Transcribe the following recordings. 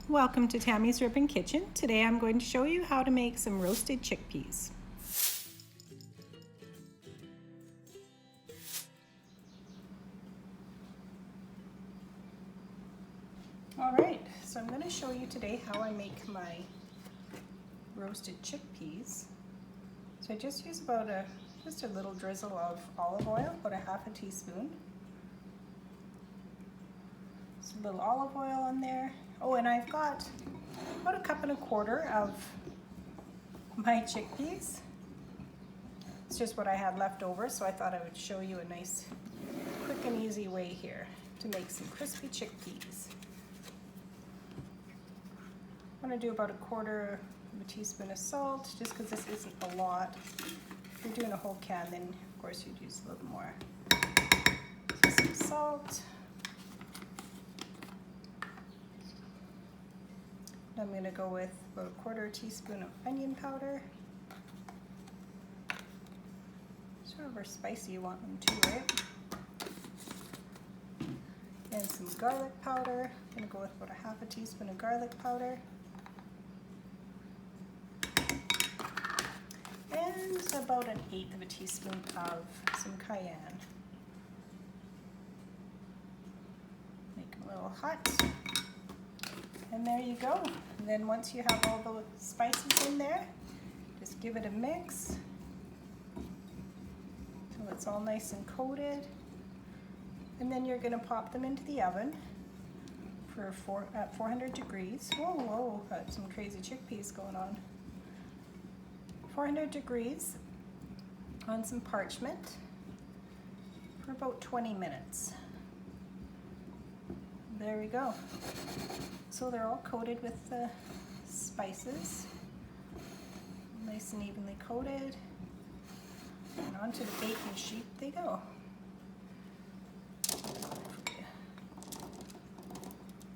Welcome to Tammy's Ribbon Kitchen. Today I'm going to show you how to make some roasted chickpeas. Alright, so I'm going to show you today how I make my roasted chickpeas. So I just use about just a little drizzle of olive oil, about a half a teaspoon. Just a little olive oil on there. Oh, and I've got about a cup and a quarter of my chickpeas. It's just what I had left over, so I thought I would show you a nice, quick and easy way here to make some crispy chickpeas. I'm going to do about a quarter of a teaspoon of salt, just because this isn't a lot. If you're doing a whole can, then of course you'd use a little more. So some salt. I'm going to go with about a quarter teaspoon of onion powder. Just however spicy you want them to, right? And some garlic powder. I'm going to go with about a half a teaspoon of garlic powder. And about an eighth of a teaspoon of some cayenne. Make them a little hot. And there you go. And then once you have all the spices in there, just give it a mix until it's all nice and coated. And then you're going to pop them into the oven for 400 degrees. Whoa, got some crazy chickpeas going on. 400 degrees on some parchment for about 20 minutes. There we go. So they're all coated with the spices, nice and evenly coated, and onto the baking sheet they go.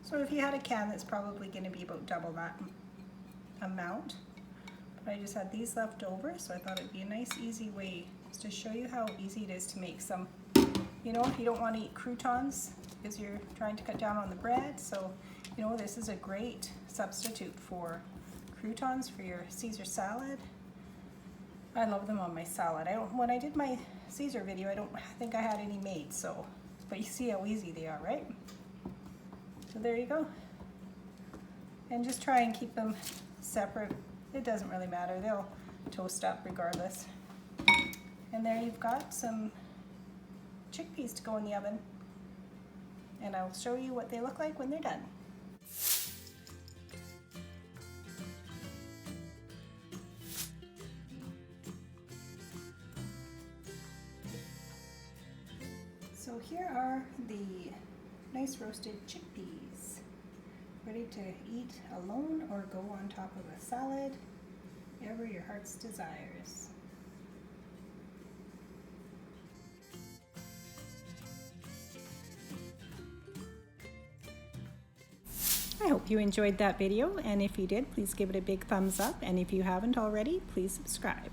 So if you had a can, that's probably going to be about double that amount. But I just had these left over, so I thought it'd be a nice easy way just to show you how easy it is to make some. You know, if you don't want to eat croutons because you're trying to cut down on the bread, so you know, this is a great substitute for croutons for your Caesar salad. I love them on my salad. When I did my Caesar video, I don't think I had any made, so, but you see how easy they are, right? So there you go. And just try and keep them separate. It doesn't really matter, they'll toast up regardless. And there you've got some chickpeas to go in the oven. And I'll show you what they look like when they're done. So here are the nice roasted chickpeas, ready to eat alone or go on top of a salad, whatever your heart's desires. I hope you enjoyed that video, and if you did, please give it a big thumbs up, and if you haven't already, please subscribe.